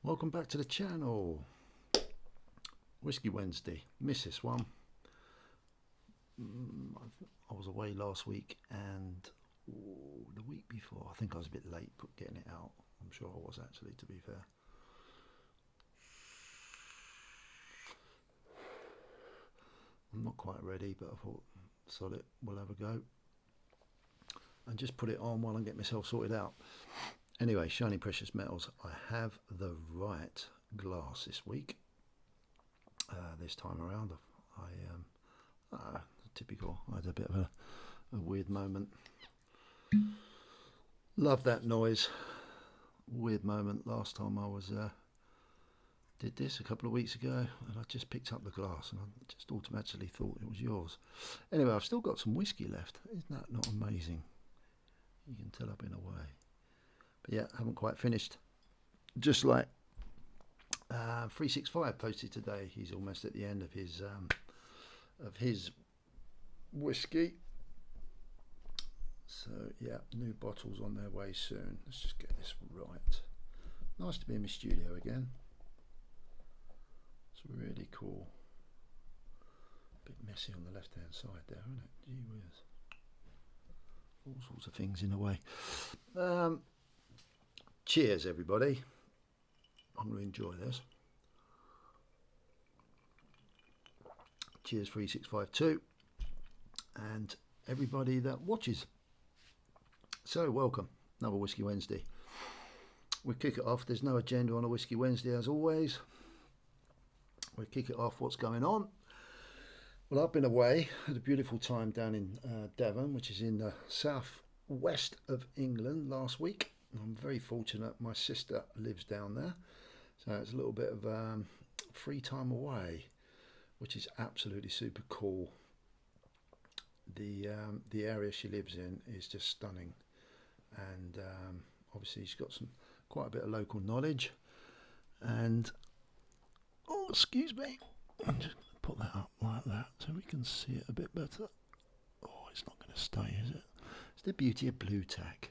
Welcome back to the channel. Whiskey Wednesday. Missed this one. I was away last week and the week before. I think I was a bit late getting it out. I'm sure I was actually, to be fair. I'm not quite ready, but I thought, sod it, we'll have a go. And just put it on while I get myself sorted out. Anyway, Shiny Precious Metals. I have the right glass this week. This time around, typical. I had a bit of a weird moment. Love that noise. Weird moment. Last time I was did this a couple of weeks ago, and I just picked up the glass, and I just automatically thought it was yours. Anyway, I've still got some whiskey left. Isn't that not amazing? You can tell I've been away. But yeah, haven't quite finished. Just like 365 posted today, he's almost at the end of his whiskey. So yeah, new bottles on their way soon. Let's just get this right. Nice to be in my studio again. It's really cool. Bit messy on the left hand side there, isn't it? Gee whiz. All sorts of things in the way. Cheers, everybody. I'm going to enjoy this. Cheers 3652 and everybody that watches. So welcome, another Whiskey Wednesday. We kick it off. There's no agenda on a Whiskey Wednesday as always. We kick it off. What's going on? Well, I've been away. Had a beautiful time down in Devon, which is in the southwest of England last week. I'm very fortunate. My sister lives down there, so it's a little bit of free time away, which is absolutely super cool. The area she lives in is just stunning, and obviously she's got quite a bit of local knowledge. And oh, excuse me, I'm just gonna put that up like that so we can see it a bit better. Oh, it's not going to stay, is it? It's the beauty of blue tack.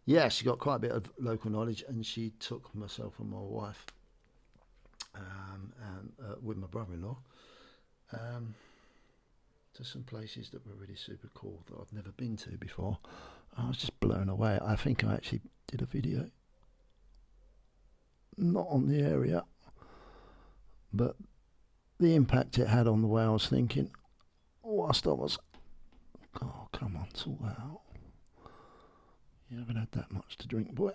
Yeah, she got quite a bit of local knowledge, and she took myself and my wife and with my brother-in-law to some places that were really super cool that I've never been to before. I was just blown away. I think I actually did a video, not on the area, but the impact it had on the way I was thinking whilst I was, oh come on, sort that out. You haven't had that much to drink, boy.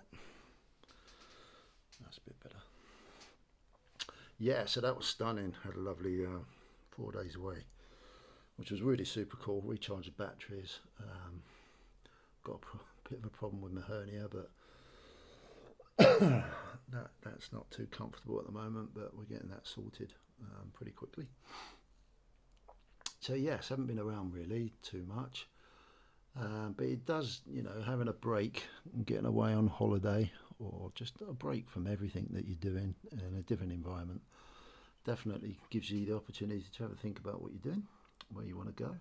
That's a bit better. Yeah, so that was stunning. Had a lovely 4 days away, which was really super cool. Recharged the batteries. Got a bit of a problem with my hernia, but that's not too comfortable at the moment, but we're getting that sorted pretty quickly. So yes, haven't been around really too much. But it does, you know, having a break and getting away on holiday, or just a break from everything that you're doing in a different environment, definitely gives you the opportunity to have a think about what you're doing, where you want to go,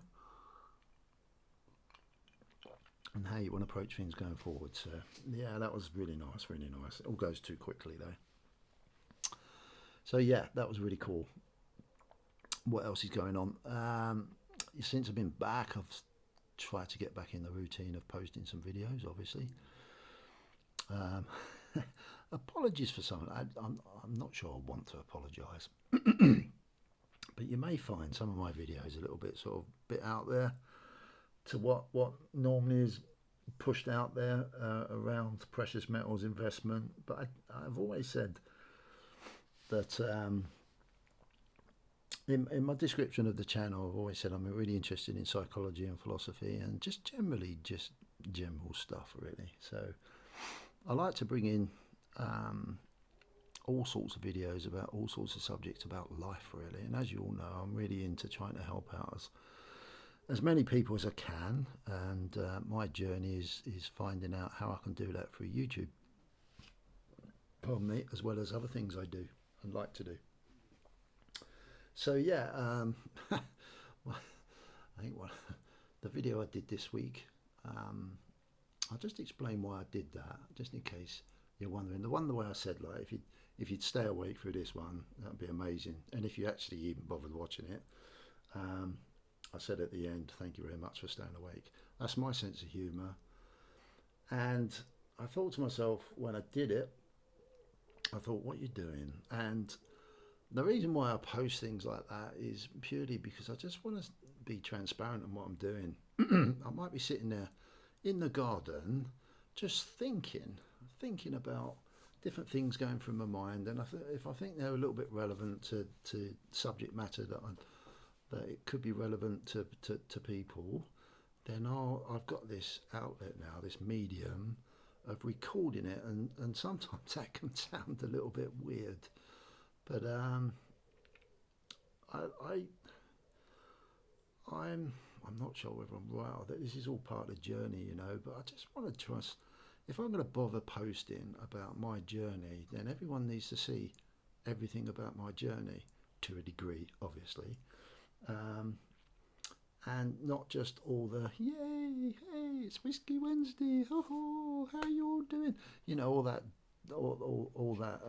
and how you want to approach things going forward. So yeah, that was really nice, really nice. It all goes too quickly though. So yeah, that was really cool. What else is going on? Since I've been back, I've try to get back in the routine of posting some videos, obviously. Apologies for some. I'm not sure I want to apologise, but you may find some of my videos a little bit sort of bit out there to what normally is pushed out there around precious metals investment. But I've always said that in my description of the channel, I've always said I'm really interested in psychology and philosophy, and just generally just general stuff really. So I like to bring in all sorts of videos about all sorts of subjects about life really. And as you all know, I'm really into trying to help out as many people as I can, and my journey is finding out how I can do that through YouTube, pardon me, as well as other things I do and like to do. So yeah, I think the video I did this week, I'll just explain why I did that, just in case you're wondering. The way I said, like, if you'd stay awake through this one, that'd be amazing. And if you actually even bothered watching it, um, I said at the end, thank you very much for staying awake. That's my sense of humour. And I thought to myself when I did it, I thought, what are you doing? And the reason why I post things like that is purely because I just want to be transparent on what I'm doing. I might be sitting there in the garden just thinking about different things going through my mind, and if I think they're a little bit relevant to subject matter that it could be relevant to people, then I've got this outlet now, this medium of recording it, and sometimes that can sound a little bit weird, but I I'm not sure whether I'm right or that this is all part of the journey, but I just want to trust. If I'm going to bother posting about my journey, then everyone needs to see everything about my journey to a degree, obviously. Um, and not just all the yay, hey, it's Whiskey Wednesday, ho ho, how are you all doing? All that, all that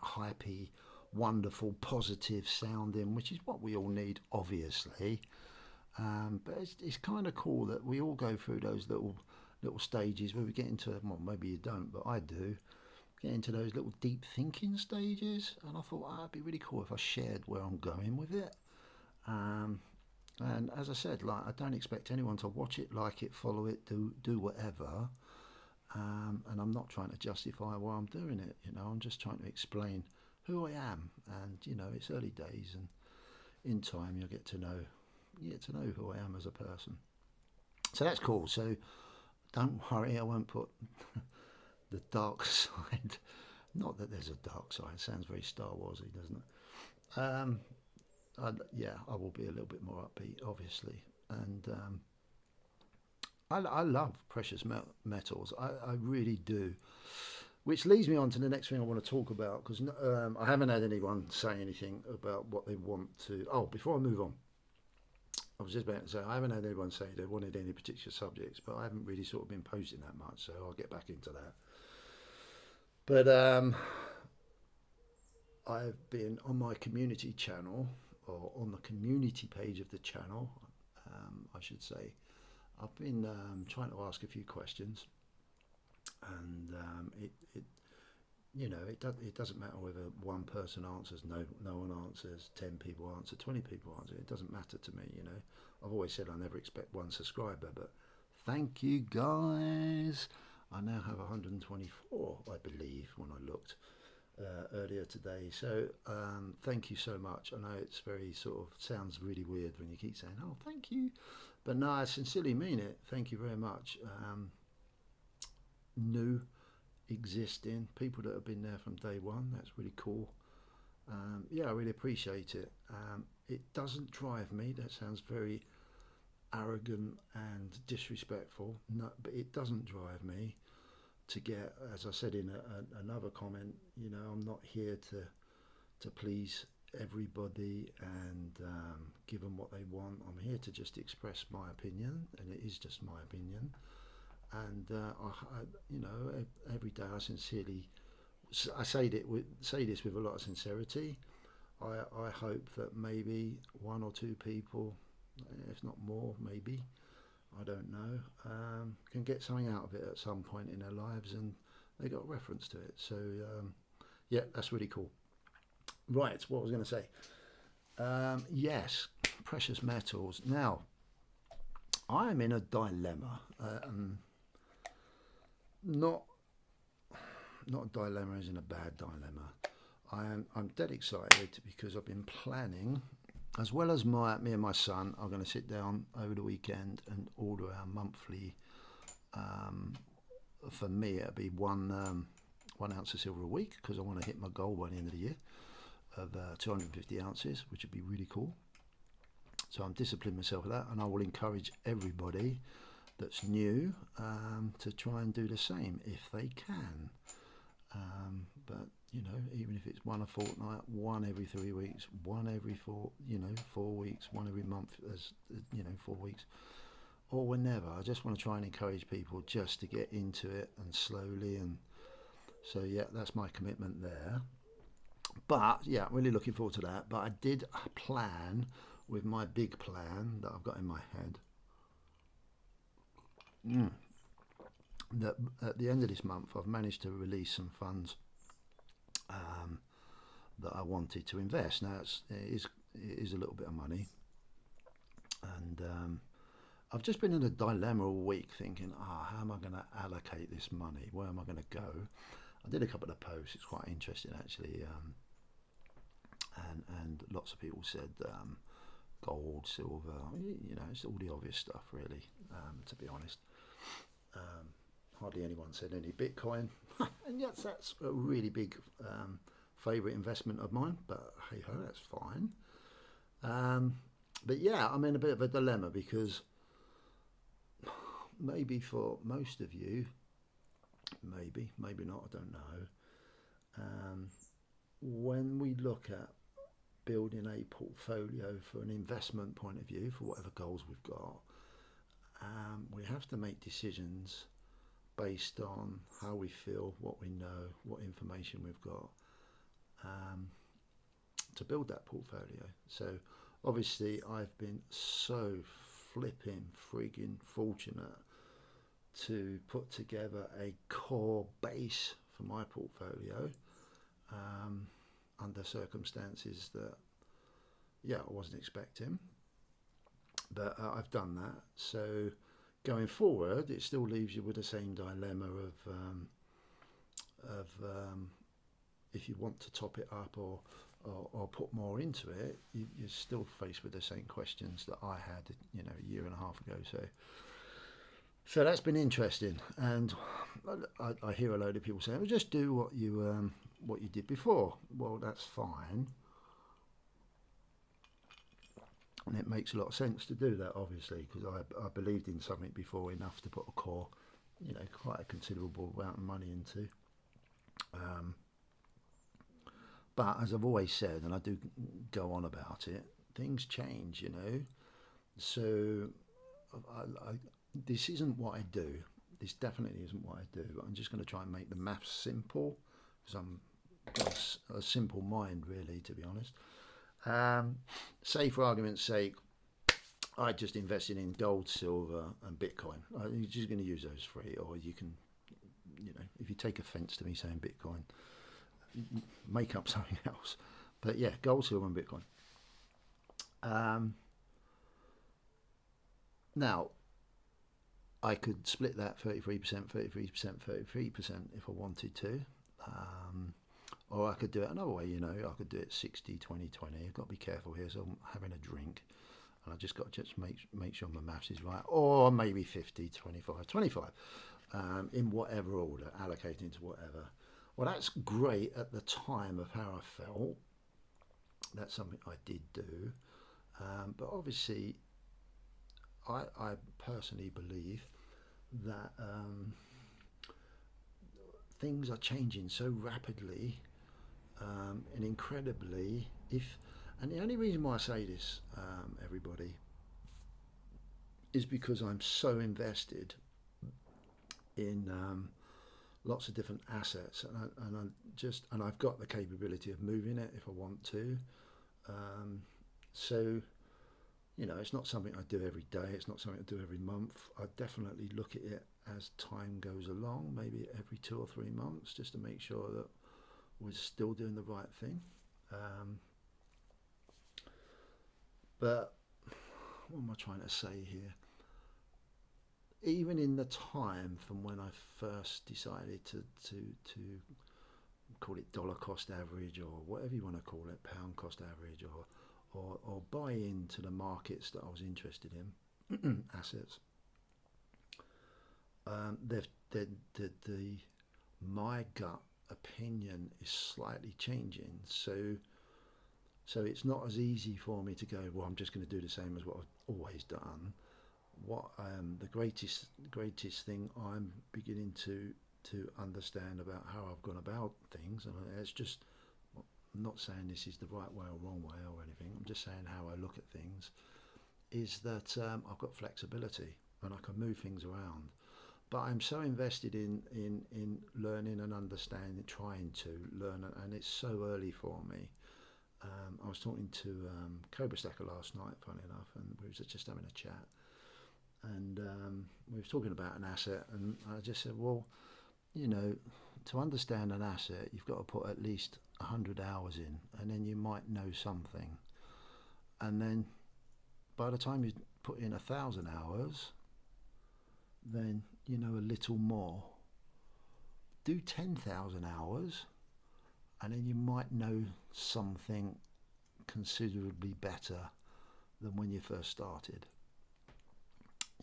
hypey, wonderful, positive sounding, which is what we all need, obviously. But it's kind of cool that we all go through those little stages where we get into, well, maybe you don't, but I do, get into those little deep thinking stages. And I thought, it'd be really cool if I shared where I'm going with it. And as I said, like, I don't expect anyone to watch it, like it, follow it, do whatever. And I'm not trying to justify why I'm doing it. I'm just trying to explain who I am. And it's early days, and in time you'll get to know who I am as a person. So that's cool. So don't worry, I won't put the dark side. Not that there's a dark side. It sounds very Star Warsy, doesn't it? I will be a little bit more upbeat, obviously. And I love precious metals. I really do. Which leads me on to the next thing I want to talk about, because I haven't had anyone say anything about what they want to. Oh, before I move on, I was just about to say, I haven't had anyone say they wanted any particular subjects, but I haven't really sort of been posting that much, so I'll get back into that. But I've been on my community channel, or on the community page of the channel, I should say. I've been trying to ask a few questions, and it doesn't matter whether one person answers, no one answers, 10 people answer, 20 people answer. It doesn't matter to me. I've always said I never expect one subscriber, but thank you guys. I now have 124, I believe, when I looked earlier today. So thank you so much. I know it's very sort of sounds really weird when you keep saying, "Oh, thank you," but no, I sincerely mean it. Thank you very much. New, existing people that have been there from day one. That's really cool. I really appreciate it. It doesn't drive me. That sounds very arrogant and disrespectful. No, but it doesn't drive me to get, as I said in another comment, I'm not here to please everybody and give them what they want. I'm here to just express my opinion, and it is just my opinion. And every day I say this with a lot of sincerity. I hope that maybe one or two people, if not more, maybe, I don't know, can get something out of it at some point in their lives, and they got a reference to it. So that's really cool. Right, what was I going to say? Yes, precious metals. Now, I am in a dilemma. Not a dilemma as in a bad dilemma. I'm dead excited because I've been planning, as well as me and my son are going to sit down over the weekend and order our monthly. For me, it'll be 1 ounce of silver a week, because I want to hit my goal by the end of the year of 250 ounces, which would be really cool. So I'm disciplining myself with that, and I will encourage everybody that's new to try and do the same if they can. But even if it's one a fortnight, one every 3 weeks, one every 4 weeks, one every month, as 4 weeks, or whenever. I just want to try and encourage people just to get into it and slowly. And so, yeah, that's my commitment there. But yeah, really looking forward to that. But I did plan with my big plan that I've got in my head that at the end of this month I've managed to release some funds um, that I wanted to invest. Now it is a little bit of money, and I've just been in a dilemma all week thinking, how am I going to allocate this money? Where am I going to go? I did a couple of posts. It's quite interesting actually, and lots of people said gold, silver. It's all the obvious stuff really. To be honest, hardly anyone said any Bitcoin, and yes, that's a really big favourite investment of mine. But hey ho, that's fine. But yeah, I'm in a bit of a dilemma because maybe for most of you, maybe not, I don't know. When we look at building a portfolio for an investment point of view, for whatever goals we've got, we have to make decisions based on how we feel, what we know, what information we've got to build that portfolio. So obviously I've been so flipping frigging fortunate to put together a core base for my portfolio under circumstances that I wasn't expecting, but I've done that. So going forward it still leaves you with the same dilemma of if you want to top it up or put more into it, you're still faced with the same questions that I had a year and a half ago. So that's been interesting, and I hear a load of people saying, well, just do what you did before. Well, that's fine, and it makes a lot of sense to do that, obviously, because I believed in something before enough to put a core, quite a considerable amount of money into. But as I've always said, and I do go on about it, things change, So this isn't what I do. This definitely isn't what I do. I'm just going to try and make the maths simple, because I'm got a simple mind, really, to be honest. Say, for argument's sake, I just invested in gold, silver, and Bitcoin. You're just going to use those three, or you can, if you take offence to me saying Bitcoin, make up something else. But yeah, gold, silver, and Bitcoin. Now, I could split that 33%, 33%, 33% if I wanted to. Or I could do it another way, I could do it 60, 20, 20. I've got to be careful here, so I'm having a drink. And I just got to make sure my maths is right. Or maybe 50, 25, 25. In whatever order, allocating to whatever. Well, that's great at the time of how I felt. That's something I did do. But obviously, I personally believe that things are changing so rapidly and incredibly. And the only reason why I say this, everybody, is because I'm so invested in lots of different assets, and I've got the capability of moving it if I want to. So it's not something I do every day. It's not something I do every month. I definitely look at it as time goes along, maybe every 2 or 3 months, just to make sure that we're still doing the right thing. But what am I trying to say here? Even in the time from when I first decided to call it dollar cost average, or whatever you want to call it, pound cost average, or buy into the markets that I was interested in, assets, my gut opinion is slightly changing. So it's not as easy for me to go, well, I'm just going to do the same as what I've always done. What the greatest thing I'm beginning to understand about how I've gone about things, and it's just, I'm not saying this is the right way or wrong way or anything, I'm just saying how I look at things, is that I've got flexibility. and I can move things around. But I'm so invested in learning and understanding, trying to learn, and it's so early for me. I was talking to Cobra Stacker last night, funny enough, and we were just having a chat. And we were talking about an asset, and I just said, well, you know, to understand an asset, you've got to put at least 100 hours in, and then you might know something. And then by the time you put in 1,000 hours, then you know a little more. Do 10,000 hours, and then you might know something considerably better than when you first started.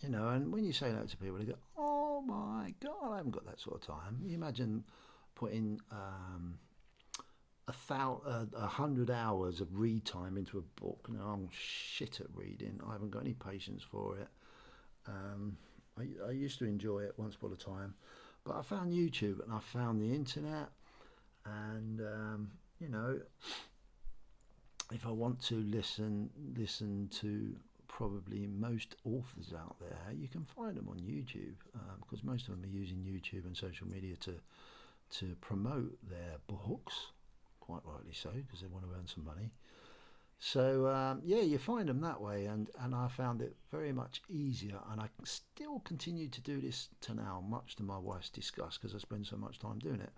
You know, and when you say that to people, they go, oh my God, I haven't got that sort of time. You imagine putting 100 hours of read time into a book. Now, I'm shit at reading. I haven't got any patience for it. I used to enjoy it once upon a time, but I found YouTube and I found the internet, and you know, if I want to listen to probably most authors out there, you can find them on YouTube, because most of them are using YouTube and social media to promote their books, quite rightly so, because they want to earn some money. So yeah, you find them that way, and I found it very much easier, and I still continue to do this to now, much to my wife's disgust, because I spend so much time doing it.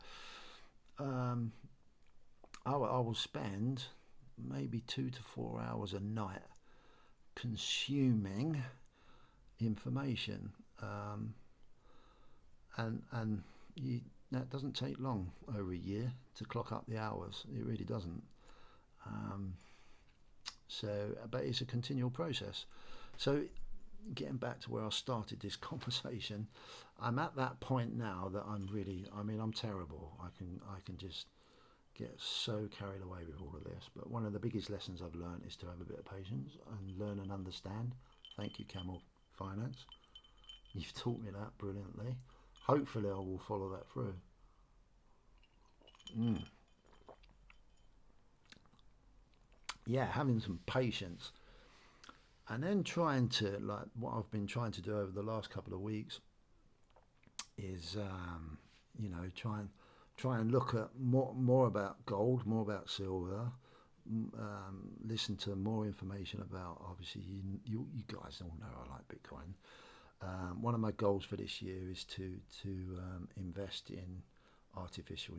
I will spend maybe 2 to 4 hours a night consuming information, and that doesn't take long over a year to clock up the hours. It really doesn't. But it's a continual process. So getting back to where I started this conversation, I'm at that point now that I'm terrible. I can just get so carried away with all of this. But one of the biggest lessons I've learned is to have a bit of patience and learn and understand. Thank you, Camel Finance. You've taught me that brilliantly. Hopefully I will follow that through. Yeah, having some patience, and then trying to, like what I've been trying to do over the last couple of weeks is try and look at more about gold, more about silver, listen to more information about, obviously you guys all know I like Bitcoin. One of my goals for this year is to invest in artificial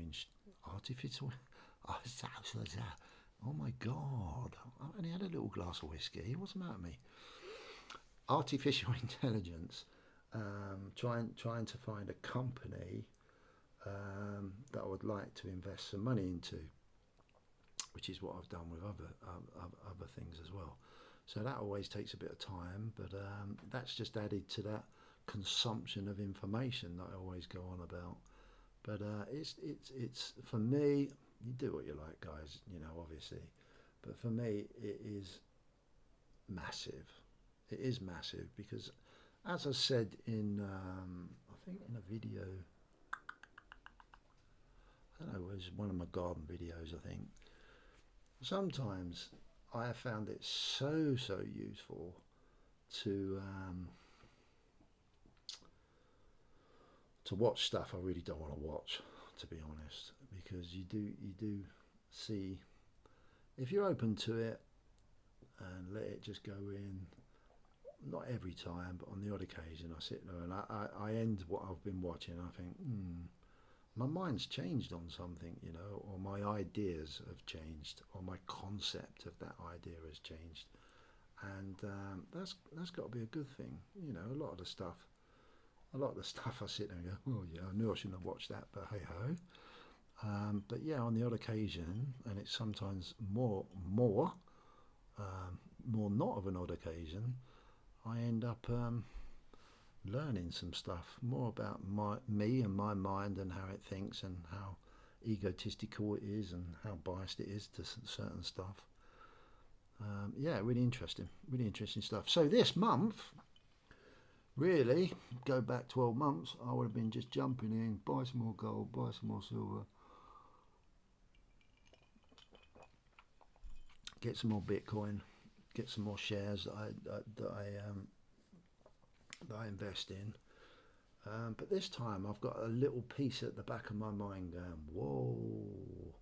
oh my God, I only had a little glass of whiskey. What's the matter with me? Artificial intelligence. Trying to find a company that I would like to invest some money into, which is what I've done with other things as well. So that always takes a bit of time, but that's just added to that consumption of information that I always go on about. But it's for me. You do what you like, guys. You know, obviously, but for me, it is massive. It is massive because, as I said in, I think in a video, I don't know, it was one of my garden videos, I think. Sometimes I have found it so useful to watch stuff I really don't want to watch, to be honest, because you do see, if you're open to it and let it just go in, not every time, but on the odd occasion, I sit there and I end what I've been watching and I think, my mind's changed on something, you know, or my ideas have changed, or my concept of that idea has changed, and that's got to be a good thing, you know. A lot of the stuff I sit there and go, oh yeah, I knew I shouldn't have watched that, but hey ho. But yeah, on the odd occasion, and it's sometimes more not of an odd occasion, I end up learning some stuff more about me and my mind and how it thinks and how egotistical it is and how biased it is to certain stuff. Yeah, really interesting stuff. So this month, really, go back 12 months, I would have been just jumping in, buy some more gold, buy some more silver, get some more Bitcoin, get some more shares that that I invest in. But this time I've got a little piece at the back of my mind going, whoa.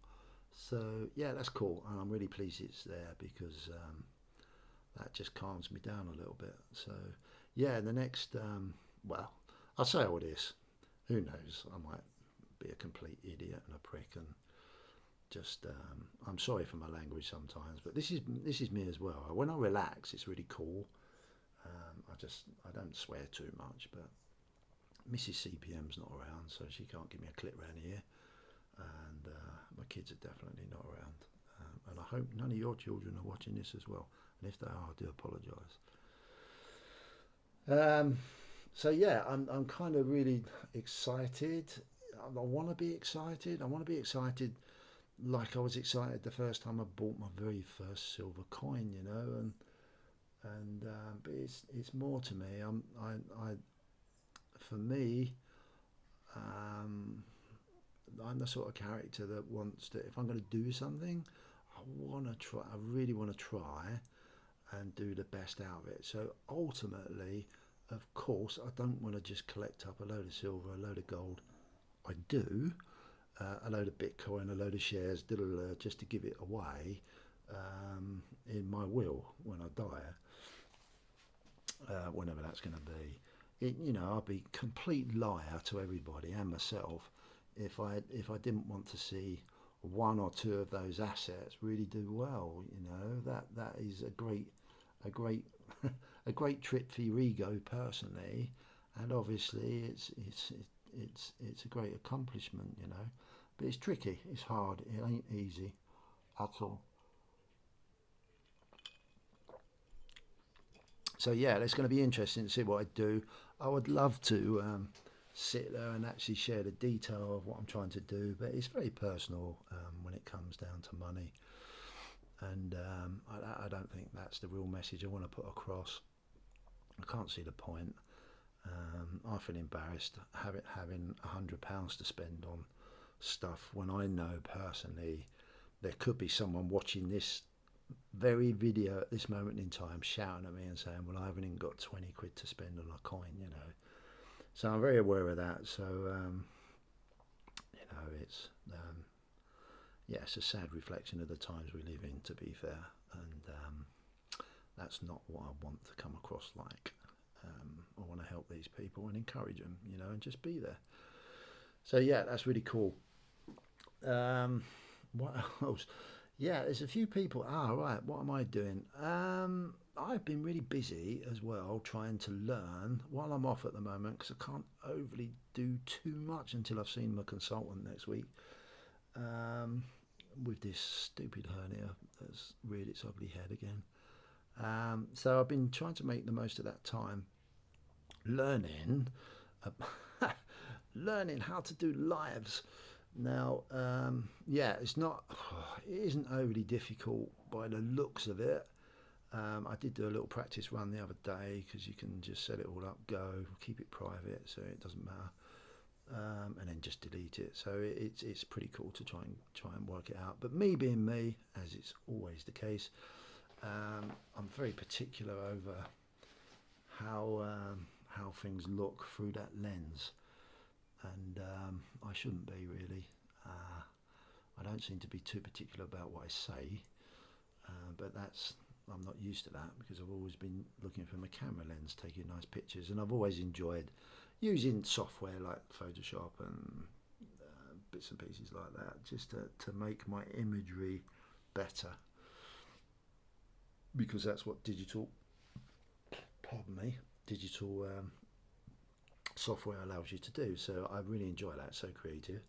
So yeah, that's cool, and I'm really pleased it's there because that just calms me down a little bit. So yeah, the next, well, I'll say all this. Who knows? I might be a complete idiot and a prick, and just I'm sorry for my language sometimes, but this is me as well. When I relax, it's really cool. I don't swear too much, but Mrs. CPM's not around, so she can't give me a clip round here, and my kids are definitely not around. And I hope none of your children are watching this as well. And if they are, I do apologise. So yeah, I'm kind of really excited. I want to be excited. I want to be excited like I was excited the first time I bought my very first silver coin, and but it's more to me. I for me, um, I'm the sort of character that wants to. If I'm going to do something, I want to try. I really want to try and do the best out of it. So ultimately, of course, I don't want to just collect up a load of silver, a load of gold. I do a load of Bitcoin, a load of shares, just to give it away in my will when I die, whenever that's going to be. I'd be a complete liar to everybody and myself if I didn't want to see one or two of those assets really do well. That is a great a great trip for your ego personally, and obviously it's a great accomplishment. But it's tricky, it's hard, it ain't easy at all. So yeah, it's going to be interesting to see what I do. I would love to sit there and actually share the detail of what I'm trying to do, but it's very personal when it comes down to money, and I don't think that's the real message I want to put across. I can't see the point. I feel embarrassed having £100 to spend on stuff when I know personally there could be someone watching this very video at this moment in time shouting at me and saying, well, I haven't even got 20 quid to spend on a coin. So I'm very aware of that. So it's yeah, it's a sad reflection of the times we live in, to be fair, and that's not what I want to come across like. I want to help these people and encourage them, and just be there. So yeah, that's really cool. What else? Yeah, there's a few people. Right. What am I doing? I've been really busy as well, trying to learn while I'm off at the moment because I can't overly do too much until I've seen my consultant next week. Um, with this stupid hernia that's reared its ugly head again. So I've been trying to make the most of that time, learning, learning how to do lives. Now, yeah, it isn't overly difficult by the looks of it. I did do a little practice run the other day because you can just set it all up, go, keep it private, so it doesn't matter, and then just delete it. So it's pretty cool to try and work it out. But me being me, as it's always the case, I'm very particular over how things look through that lens, and I shouldn't be really. I don't seem to be too particular about what I say, but I'm not used to that because I've always been looking for my camera lens, taking nice pictures, and I've always enjoyed using software like Photoshop and bits and pieces like that, just to make my imagery better, because that's what digital software allows you to do. So I really enjoy that. So creative.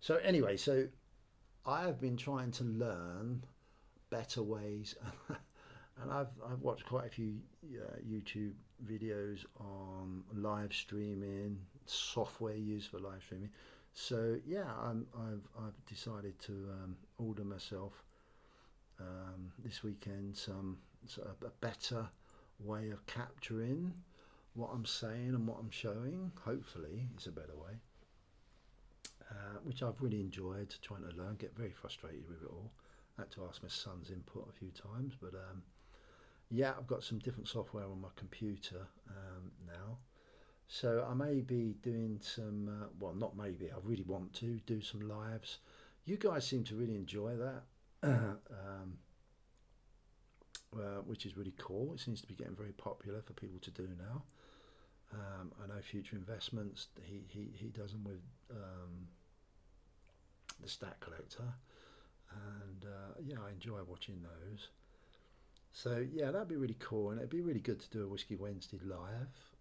So anyway, so I have been trying to learn better ways, and I've watched quite a few YouTube videos on live streaming, software used for live streaming. So yeah, I've decided to order myself this weekend some sort of a better way of capturing what I'm saying and what I'm showing. Hopefully, it's a better way, which I've really enjoyed trying to learn. Get very frustrated with it all. I had to ask my son's input a few times, but Yeah, I've got some different software on my computer now. So I may be doing some, well, not maybe, I really want to do some lives. You guys seem to really enjoy that, which is really cool. It seems to be getting very popular for people to do now. I know Future Investments, he does them with the Stat Collector, and yeah, I enjoy watching those. So yeah, that'd be really cool, and it'd be really good to do a Whiskey Wednesday live.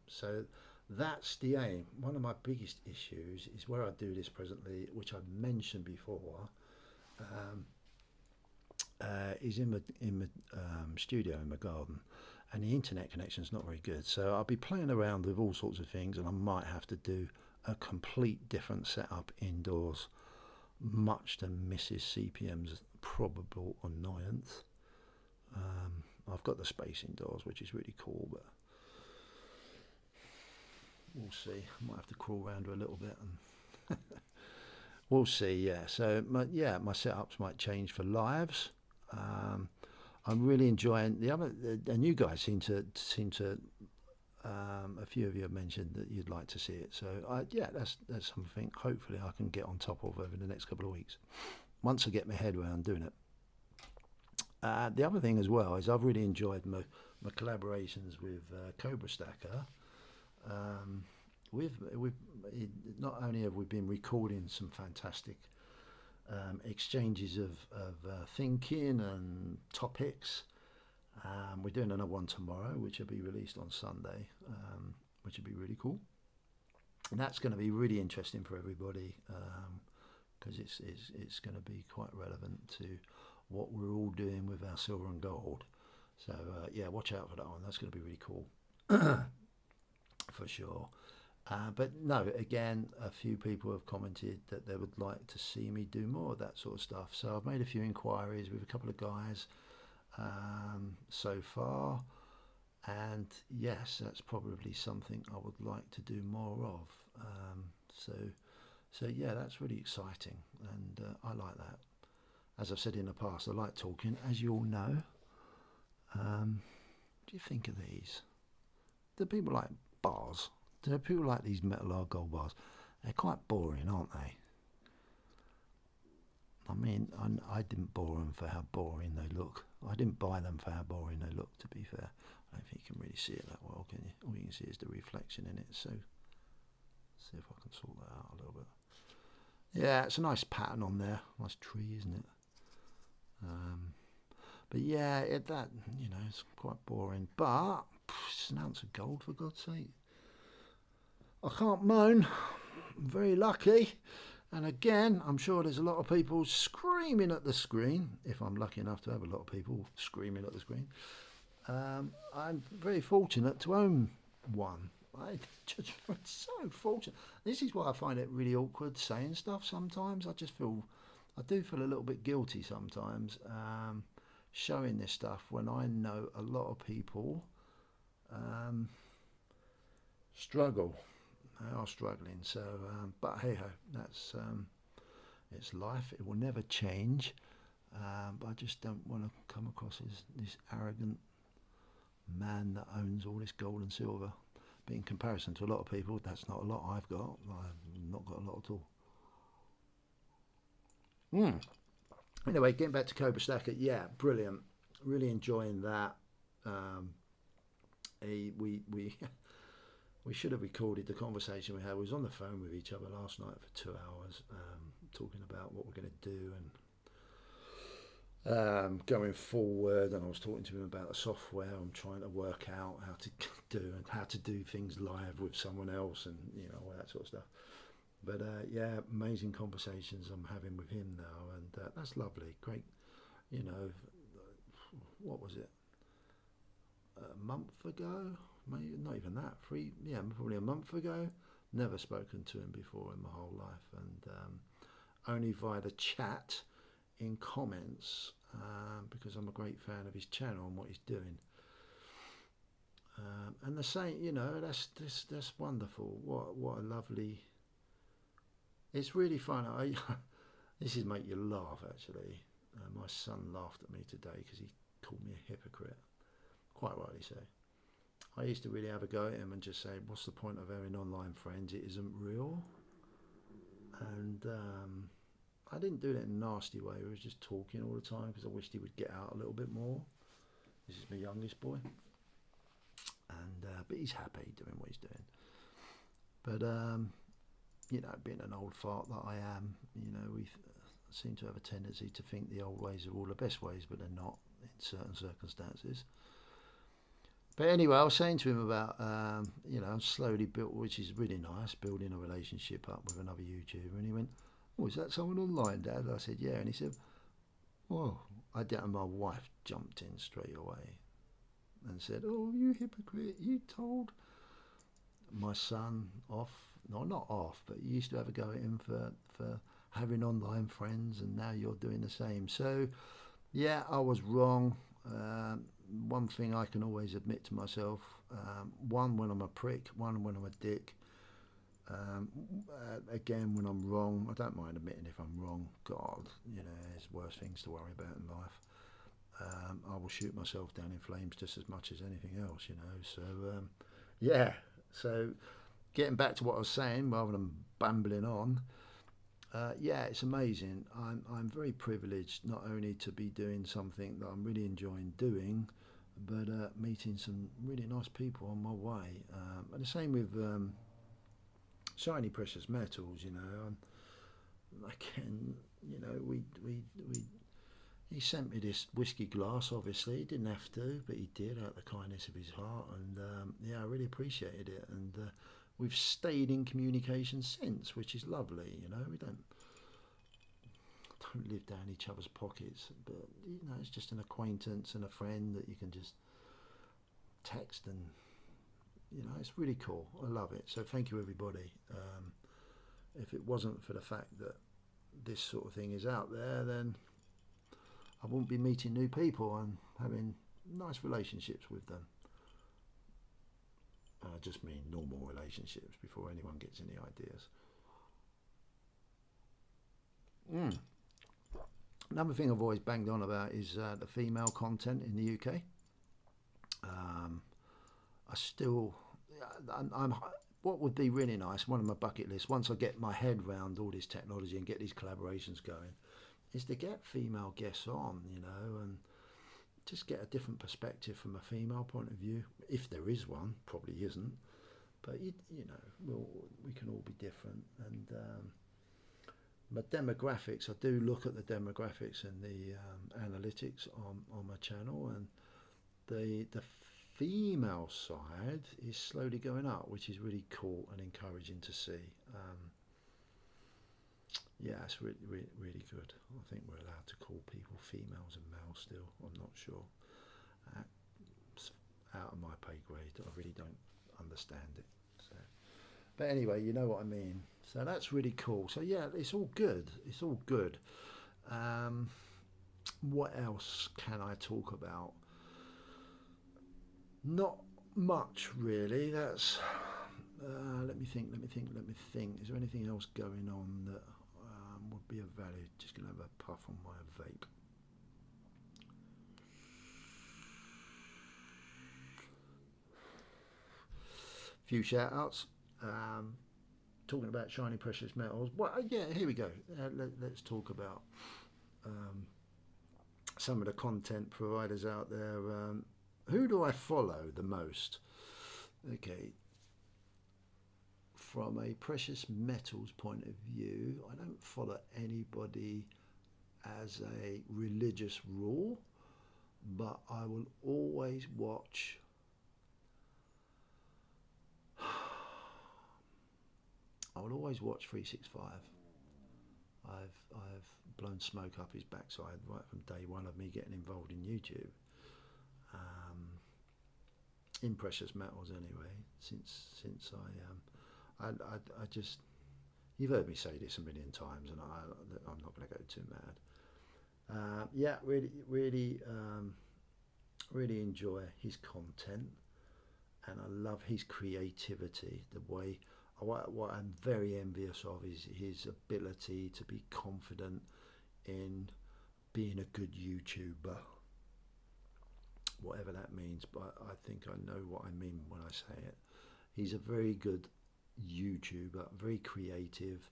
So that's the aim. One of my biggest issues is where I do this presently, which I've mentioned before, um, is in my studio in my garden, and the internet connection is not very good. So I'll be playing around with all sorts of things, and I might have to do a complete different setup indoors, much to Mrs. CPM's probable annoyance. I've got the space indoors, which is really cool, but we'll see. I might have to crawl around her a little bit, and we'll see. Yeah. So my setups might change for lives. Um, I'm really enjoying and you guys seem to. A few of you have mentioned that you'd like to see it. So yeah, that's something. Hopefully, I can get on top of over the next couple of weeks once I get my head around doing it. The other thing as well is I've really enjoyed my collaborations with Cobra Stacker. We've not only have we been recording some fantastic exchanges of thinking and topics. We're doing another one tomorrow, which will be released on Sunday, which will be really cool. And that's going to be really interesting for everybody because it's going to be quite relevant to what we're all doing with our silver and gold. So yeah, watch out for that one. That's going to be really cool for sure. But no, again, a few people have commented that they would like to see me do more of that sort of stuff. So I've made a few inquiries with a couple of guys so far, and yes, that's probably something I would like to do more of. So, so yeah, that's really exciting, and I like that. As I've said in the past, I like talking, as you all know. What do you think of these? Do people like bars? Do people like these metal or gold bars? They're quite boring, aren't they? I mean, I didn't bore them for how boring they look. I didn't buy them for how boring they look, to be fair. I don't think you can really see it that well, can you? All you can see is the reflection in it. So, see if I can sort that out a little bit. Yeah, it's a nice pattern on there. Nice tree, isn't it? But yeah, that, it's quite boring. But it's an ounce of gold, for God's sake. I can't moan. I'm very lucky. And again, I'm sure there's a lot of people screaming at the screen, if I'm lucky enough to have a lot of people screaming at the screen. I'm very fortunate to own one. I just so fortunate. This is why I find it really awkward saying stuff sometimes. I do feel a little bit guilty sometimes showing this stuff when I know a lot of people struggle. They are struggling. So, but hey ho, that's it's life. It will never change. But I just don't want to come across as this arrogant man that owns all this gold and silver. But in comparison to a lot of people, that's not a lot I've got. I've not got a lot at all. Anyway, getting back to Cobra Stacker, yeah, brilliant. Really enjoying that. We we should have recorded the conversation we had. We was on the phone with each other last night for 2 hours, talking about what we're going to do and going forward. And I was talking to him about the software. I'm trying to work out how to do things live with someone else, and all that sort of stuff. But yeah, amazing conversations I'm having with him now, and that's lovely. Great, what was it? A month ago, maybe not even that. Probably a month ago. Never spoken to him before in my whole life, and only via the chat in comments because I'm a great fan of his channel and what he's doing. And the same, that's wonderful. What a lovely. It's really fun. This is make you laugh actually. My son laughed at me today because called me a hypocrite. Quite rightly so. I used to really have a go at him and just say, what's the point of having online friends? It isn't real. And I didn't do it in a nasty way. We was just talking all the time because I wished he would get out a little bit more. This is my youngest boy. And but he's happy doing what he's doing. But, you know, being an old fart that I am, you know, we seem to have a tendency to think the old ways are all the best ways, but they're not in certain circumstances. But anyway, I was saying to him about, you know, slowly built, which is really nice, building a relationship up with another YouTuber. And he went, oh, is that someone online, Dad? I said, yeah. And he said, oh, I did. And my wife jumped in straight away and said, oh, you hypocrite, you told my son off. No, not off, but you used to have a go at him for having online friends, and now you're doing the same. So, yeah, I was wrong. One thing I can always admit to myself, one, when I'm a prick, one, when I'm a dick. Again, when I'm wrong, I don't mind admitting if I'm wrong. God, you know, there's worse things to worry about in life. I will shoot myself down in flames just as much as anything else, you know. So, yeah. So, getting back to what I was saying, rather than bambling on, yeah, it's amazing. I'm very privileged not only to be doing something that I'm really enjoying doing, but meeting some really nice people on my way. And the same with Shiny Precious Metals. You know, again, you know, he sent me this whiskey glass. Obviously, he didn't have to, but he did out of the kindness of his heart. And yeah, I really appreciated it. And we've stayed in communication since, which is lovely. You know, we don't live down each other's pockets, but you know, it's just an acquaintance and a friend that you can just text, and you know, it's really cool. I love it. So thank you, everybody. If it wasn't for the fact that this sort of thing is out there, then I wouldn't be meeting new people and having nice relationships with them. I just mean normal relationships before anyone gets any ideas. Another thing I've always banged on about is the female content in the UK. I still, I'm what would be really nice, one of my bucket lists, once I get my head round all this technology and get these collaborations going, is to get female guests on, you know, and just get a different perspective from a female point of view, if there is one. Probably isn't, but you know, we can all be different. And my demographics, I do look at the demographics and the analytics on my channel, and the female side is slowly going up, which is really cool and encouraging to see. Yeah, it's really, really, really good. I think we're allowed to call people females and males still. I'm not sure. It's out of my pay grade. I really don't understand it. So, but anyway, you know what I mean. So that's really cool. So yeah, it's all good. It's all good. What else can I talk about? Not much really. That's let me think. Is there anything else going on that would be of value? Just gonna have a puff on my vape. Few shout outs. Talking about shiny precious metals. Well, yeah, here we go. Let's talk about some of the content providers out there. Who do I follow the most? Okay. From a precious metals point of view, I don't follow anybody as a religious rule, but I will always watch I will always watch 365. I've blown smoke up his backside right from day one of me getting involved in YouTube. In precious metals anyway, since I just, you've heard me say this a million times, and I'm not going to go too mad. Yeah, really enjoy his content, and I love his creativity. The way, what I'm very envious of is his ability to be confident in being a good YouTuber. whatever that means, but I think I know what I mean when I say it. He's a very good YouTuber, very creative,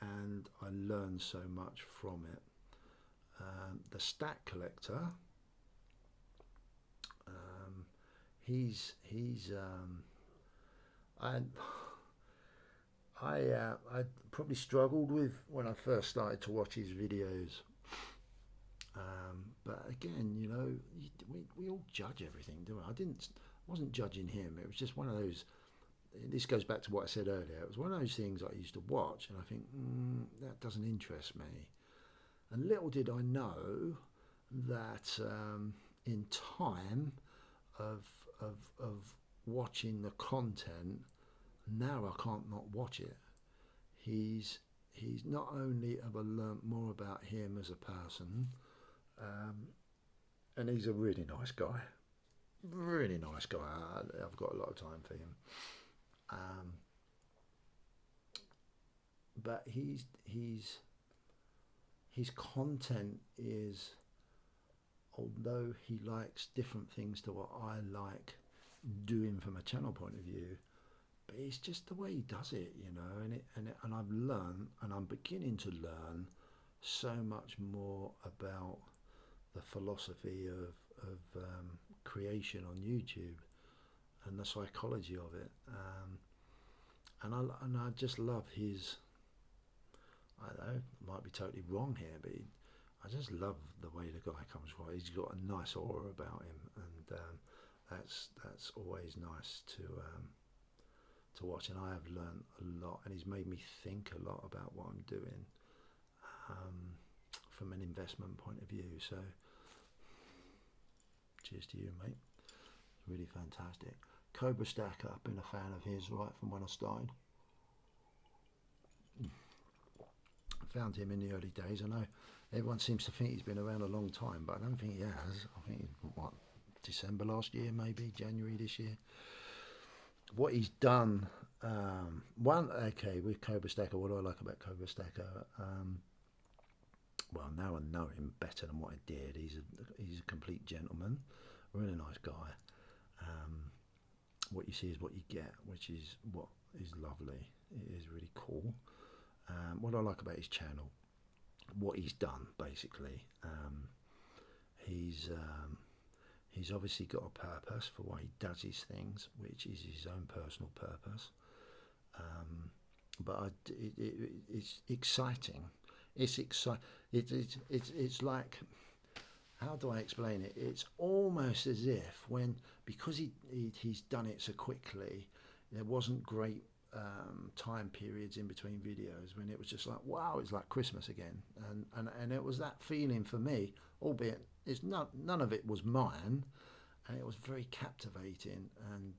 and I learned so much from it. The Stat Collector, he's I probably struggled with when I first started to watch his videos. But again, you know, we all judge everything, do we? I wasn't judging him. It was just one of those. This goes back to what I said earlier. It was one of those things I used to watch, and I think that doesn't interest me. And little did I know that in time of watching the content, now I can't not watch it. He's not only have I learnt more about him as a person, and he's a really nice guy. Really nice guy. I've got a lot of time for him. But his content is, although he likes different things to what I like doing from a channel point of view, but it's just the way he does it, you know. And I've learned, and I'm beginning to learn so much more about the philosophy of creation on YouTube and the psychology of it. And I just love his. I don't know, I might be totally wrong here, but I just love the way the guy comes across. He's got a nice aura about him, and that's always nice to watch. And I have learned a lot, and he's made me think a lot about what I'm doing from an investment point of view. So, cheers to you, mate. It's really fantastic. Cobra Stacker, I've been a fan of his right from when I started. I found him in the early days. I know everyone seems to think he's been around a long time, but I don't think he has. I think what, December last year, maybe January this year. What he's done, with Cobra Stacker, what do I like about Cobra Stacker? Well, now I know him better than what I did. He's a complete gentleman, really nice guy. What you see is what you get, which is what is lovely. It is really cool. What I like about his channel, what he's done basically, he's obviously got a purpose for why he does his things, which is his own personal purpose. But it's exciting. It's exciting. It's like, how do I explain it? It's almost as if because he's done it so quickly, there wasn't great time periods in between videos when it was just like, wow, it's like Christmas again, and it was that feeling for me, albeit none of it was mine, and it was very captivating, and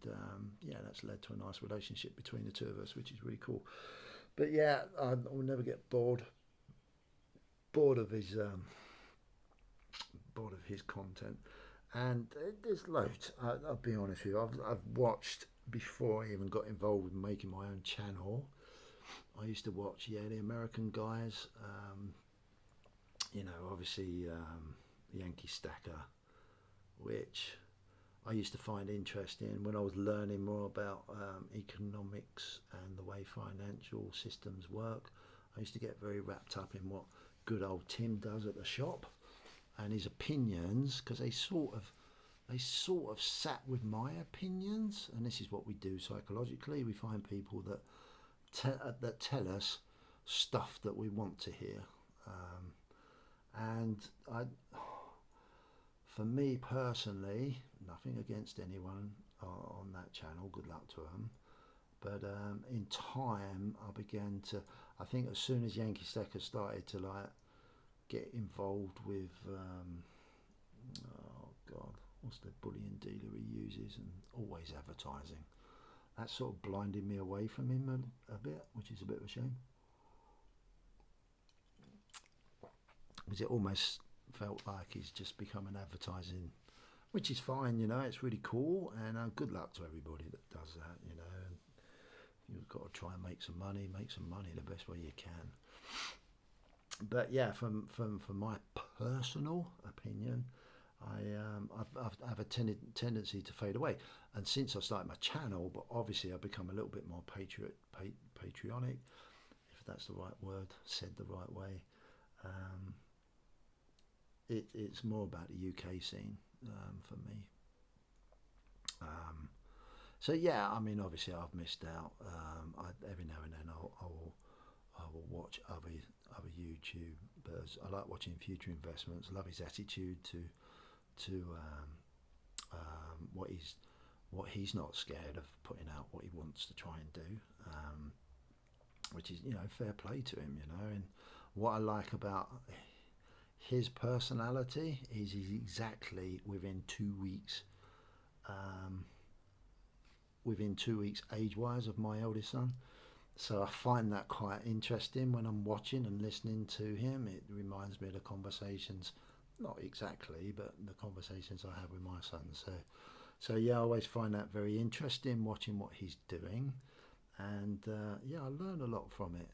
that's led to a nice relationship between the two of us, which is really cool. But yeah, I will never get bored of his content, and there's loads. I'll be honest with you, I've watched before I even got involved with making my own channel. I used to watch the American guys, obviously Yankee Stacker, which I used to find interesting when I was learning more about economics and the way financial systems work. I used to get very wrapped up in what good old Tim does at the shop and his opinions, because they sort of sat with my opinions. And this is what we do psychologically. We find people that tell us stuff that we want to hear. For me personally, nothing against anyone on that channel, good luck to them. But in time, I think as soon as Yankee Stacker started to get involved with, what's the bullion dealer he uses, and always advertising, that sort of blinded me away from him a bit, which is a bit of a shame. Because it almost felt like he's just become an advertising, which is fine, it's really cool, and good luck to everybody that does that, and you've got to try and make some money the best way you can. But yeah, from my personal opinion, I have a tendency to fade away. And since I started my channel, but obviously I've become a little bit more patriotic, if that's the right word, said the right way. Um, it's more about the UK scene for me. Um, so yeah, I mean, obviously I've missed out. Every now and then I will watch other YouTubers. I like watching Future Investments. I love his attitude to what he's not scared of putting out what he wants to try and do, which is fair play to him, And what I like about his personality is he's exactly um, within 2 weeks age wise of my eldest son. So I find that quite interesting when I'm watching and listening to him. It reminds me of the conversations, not exactly, but the conversations I have with my son. So yeah, I always find that very interesting watching what he's doing, and yeah, I learn a lot from it.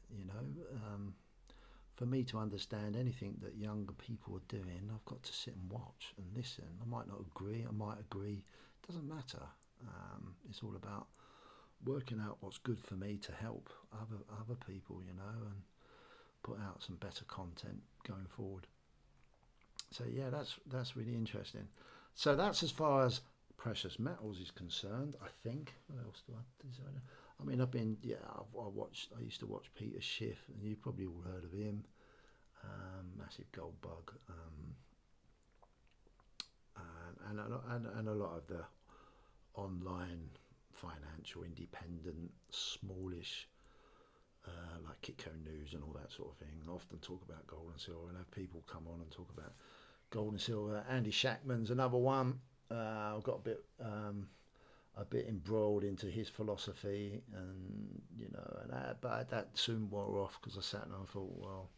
For me to understand anything that younger people are doing, I've got to sit and watch and listen. I might not agree, I might agree. It doesn't matter. It's all about working out what's good for me to help other people, and put out some better content going forward. So yeah, that's really interesting. So that's as far as precious metals is concerned. I think. What else do I design? I mean, I used to watch Peter Schiff, and you probably all heard of him. Massive gold bug, and a lot of the online financial independent smallish like Kitco News and all that sort of thing. I often talk about gold and silver and have people come on and talk about gold and silver. Andy Shackman's another one. I've got a bit embroiled into his philosophy, and but that soon wore off because I sat and I thought, well,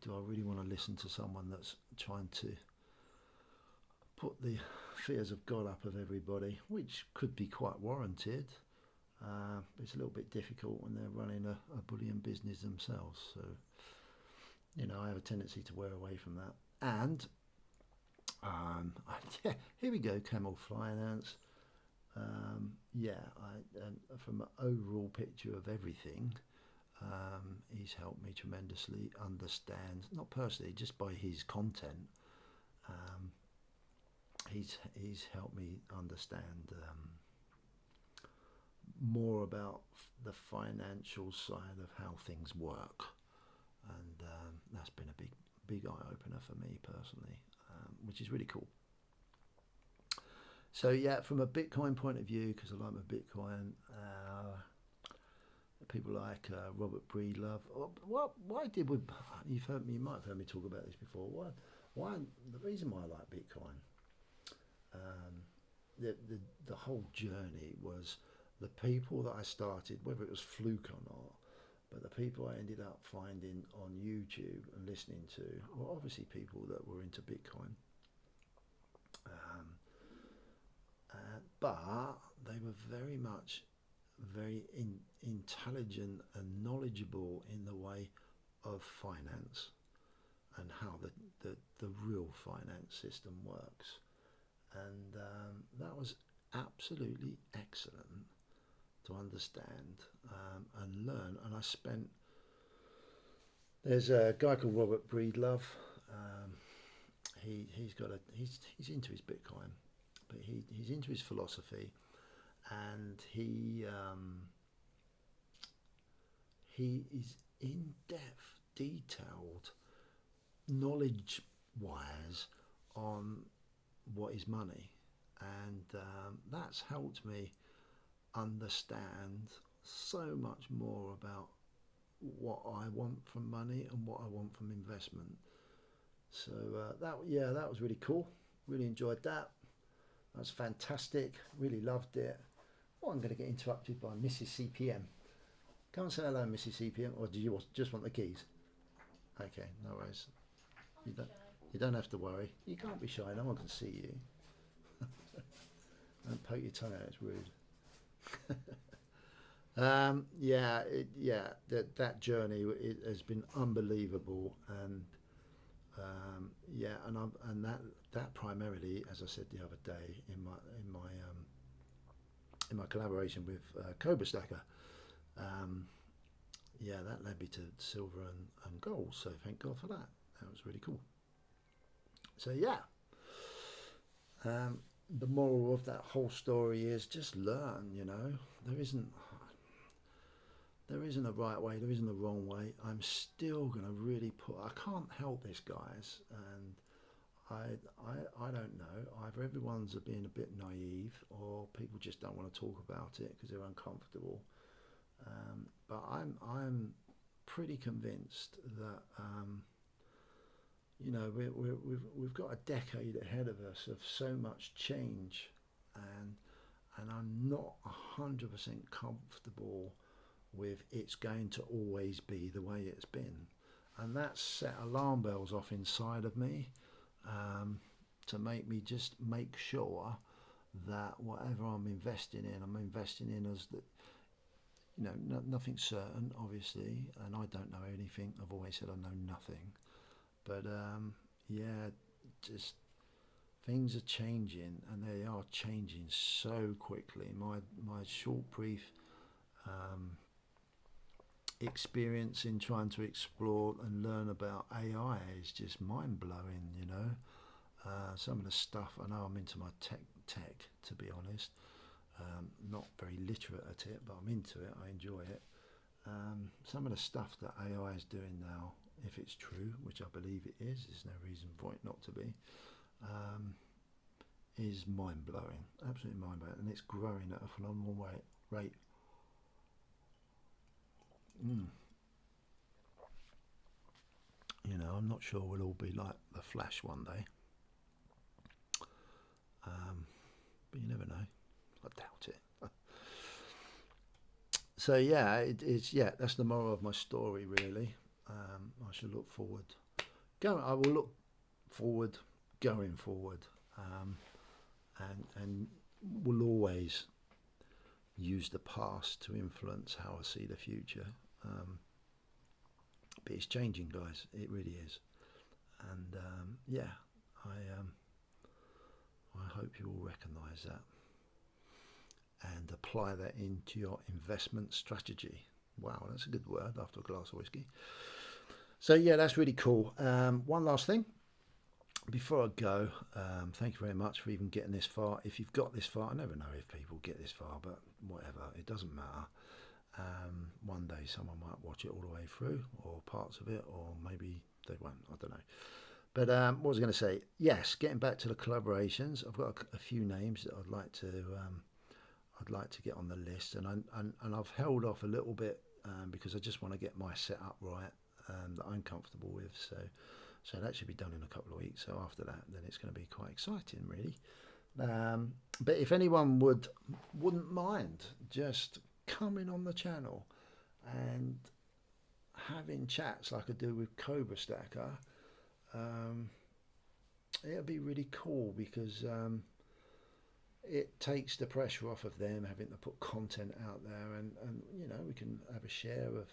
do I really want to listen to someone that's trying to put the fears of God up of everybody, which could be quite warranted. It's a little bit difficult when they're running a bullion business themselves. So, I have a tendency to wear away from that. And, yeah, here we go, Camel Finance. From an overall picture of everything, he's helped me tremendously understand, not personally, just by his content. Um, he's helped me understand more about the financial side of how things work, and that's been a big eye opener for me personally, which is really cool. So yeah, from a Bitcoin point of view, because I like my Bitcoin, people like Robert Breedlove. Why did we? You might have heard me talk about this before. Why the reason why I like Bitcoin? The whole journey was the people that I started, whether it was fluke or not, but the people I ended up finding on YouTube and listening to were obviously people that were into Bitcoin. But they were very intelligent and knowledgeable in the way of finance and how the real finance system works. And that was absolutely excellent to understand and learn. And there's a guy called Robert Breedlove. He's into his Bitcoin, but he's into his philosophy, and he is in depth, detailed, knowledge wise on what is money, and that's helped me understand so much more about what I want from money and what I want from investment. So that was really cool. Really enjoyed that. That was fantastic. Really loved it. Oh, I'm going to get interrupted by Mrs. CPM. Come and say hello, Mrs. CPM, or do you just want the keys? Okay, no worries. You don't have to worry. You can't be shy. No one can see you. Don't poke your tongue out. It's rude. That journey has been unbelievable, and Yeah, and that primarily, as I said the other day, in my collaboration with Cobra Stacker, um, yeah, that led me to silver and gold. So thank God for that. That was really cool. So yeah, um, the moral of that whole story is just learn. There isn't there isn't a right way, there isn't a wrong way. I'm still going to really I can't help this, guys, and I don't know. Either everyone's being a bit naive, or people just don't want to talk about it because they're uncomfortable. But I'm pretty convinced that we've got a decade ahead of us of so much change, and I'm not 100% comfortable with it's going to always be the way it's been, and that set alarm bells off inside of me, um, to make sure that whatever I'm investing in as that nothing's certain, obviously, and I don't know anything. I've always said I know nothing, but yeah, just things are changing, and they are changing so quickly. My short brief um, experience in trying to explore and learn about AI is just mind blowing. Some of the stuff, I know I'm into my tech, to be honest. Not very literate at it, but I'm into it. I enjoy it. Some of the stuff that AI is doing now, if it's true, which I believe it is, there's no reason for it not to be, um, is mind blowing, absolutely mind blowing, and it's growing at a phenomenal rate. Mm. I'm not sure we'll all be like the Flash one day, but you never know. I doubt it. So yeah, that's the moral of my story, really. I should look forward. I will look forward, going forward, um, and will always use the past to influence how I see the future. Um, but it's changing, guys. It really is, and yeah, I um, I hope you all recognise that and apply that into your investment strategy. Wow, that's a good word after a glass of whiskey. So yeah, that's really cool. One last thing before I go, thank you very much for even getting this far. If you've got this far, I never know if people get this far, but whatever, it doesn't matter. One day someone might watch it all the way through, or parts of it, or maybe they won't. I don't know. But what was I going to say? Yes, getting back to the collaborations, I've got a few names that I'd like to get on the list, and I've held off a little bit, because I just want to get my setup right, that I'm comfortable with. So that should be done in a couple of weeks. So after that, then it's going to be quite exciting, really. But if anyone wouldn't mind just coming on the channel and having chats like I do with Cobra Stacker, it'd be really cool, because it takes the pressure off of them having to put content out there, and we can have a share of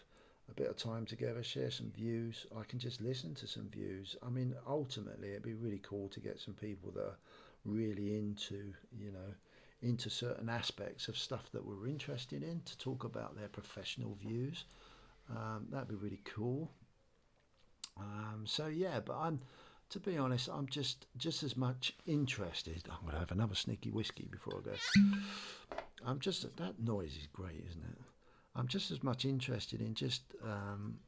a bit of time together, share some views. I can just listen to some views. I mean, ultimately it'd be really cool to get some people that are really into certain aspects of stuff that we're interested in, to talk about their professional views. That'd be really cool. So yeah, but to be honest, I'm just as much interested. I'm going to have another sneaky whiskey before I go. That noise is great, isn't it? I'm just as much interested in just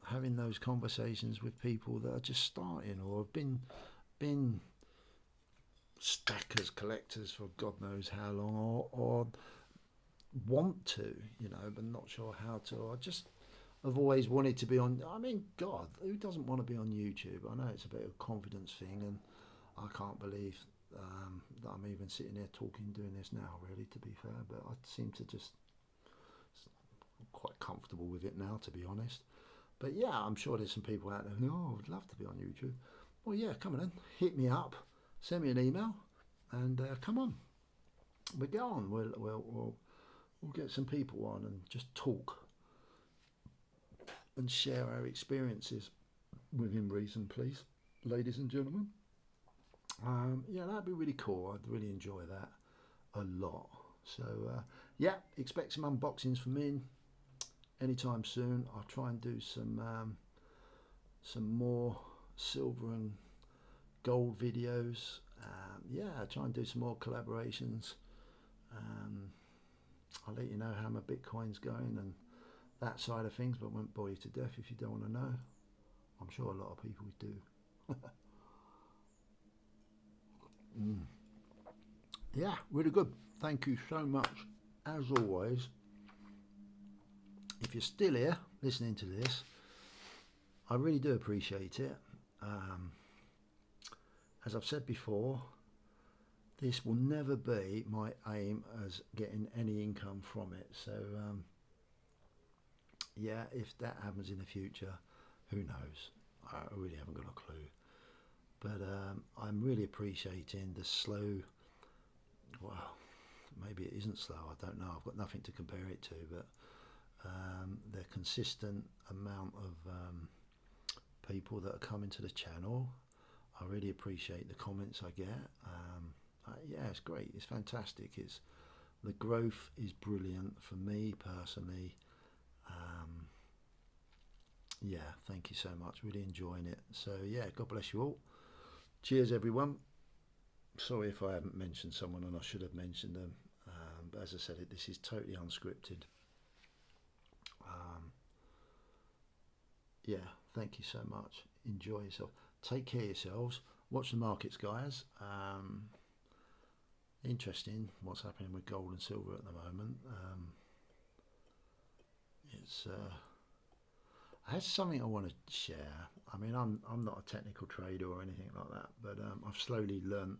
having those conversations with people that are just starting, or have been stackers, collectors for God knows how long, or want to, but not sure how to. I've always wanted to be on. I mean, God, who doesn't want to be on YouTube? I know it's a bit of a confidence thing, and I can't believe that I'm even sitting here talking, doing this now, really, to be fair. But I seem to just quite comfortable with it now, to be honest. But yeah, I'm sure there's some people out there who, oh, I would love to be on YouTube. Well, yeah, come on in, hit me up, send me an email, and come on. We go on. We'll get some people on and just talk and share our experiences within reason, please. ladies and gentlemen. Yeah, that'd be really cool. I'd really enjoy that a lot. So yeah, expect some unboxings from me anytime soon. I'll try and do some more silver and gold videos. Yeah, I'll try and do some more collaborations. I'll let you know how my Bitcoin's going and that side of things, but I won't bore you to death if you don't want to know. I'm sure a lot of people do. Yeah, really good. Thank you so much. As always, if you're still here listening to this, I really do appreciate it. As I've said before, this will never be my aim as getting any income from it. So yeah, if that happens in the future, who knows? I really haven't got a clue. But I'm really appreciating the slow, well, maybe it isn't slow, I don't know, I've got nothing to compare it to, but the consistent amount of people that are coming to the channel. I really appreciate the comments I get. Yeah, it's great, it's fantastic. The growth is brilliant for me personally. Yeah, thank you so much, really enjoying it. So yeah, God bless you all. Cheers everyone. Sorry if I haven't mentioned someone and I should have mentioned them, but as I said, this is totally unscripted. Yeah, thank you so much. Enjoy yourself. Take care of yourselves. Watch the markets, guys. Interesting what's happening with gold and silver at the moment. It's I had something I want to share. I mean, I'm not a technical trader or anything like that, but I've slowly learned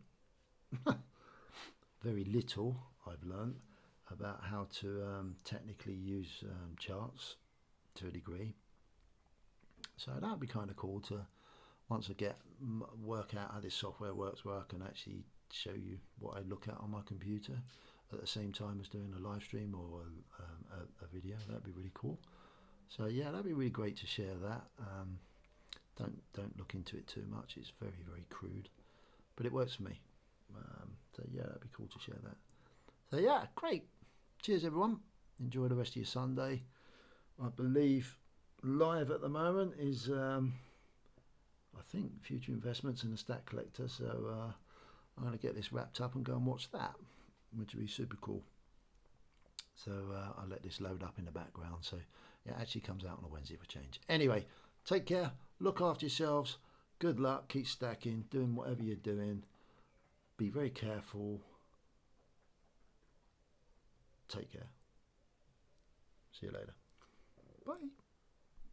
very little. I've learned about how to technically use charts to a degree. So that'd be kind of cool to, once I get work out how this software works, where I can actually show you what I look at on my computer at the same time as doing a live stream or a video. That'd be really cool. So yeah, that'd be really great to share that. Don't look into it too much. It's very crude, but it works for me. So yeah, that'd be cool to share that. So yeah, great. Cheers everyone. Enjoy the rest of your Sunday. I believe live at the moment is I think Future Investments and the Stack Collector. So I'm going to get this wrapped up and go and watch that, which would be super cool. So I'll let this load up in the background. So it actually comes out on a Wednesday for change. Anyway, take care. Look after yourselves. Good luck. Keep stacking. Doing whatever you're doing. Be very careful. Take care. See you later. Bye.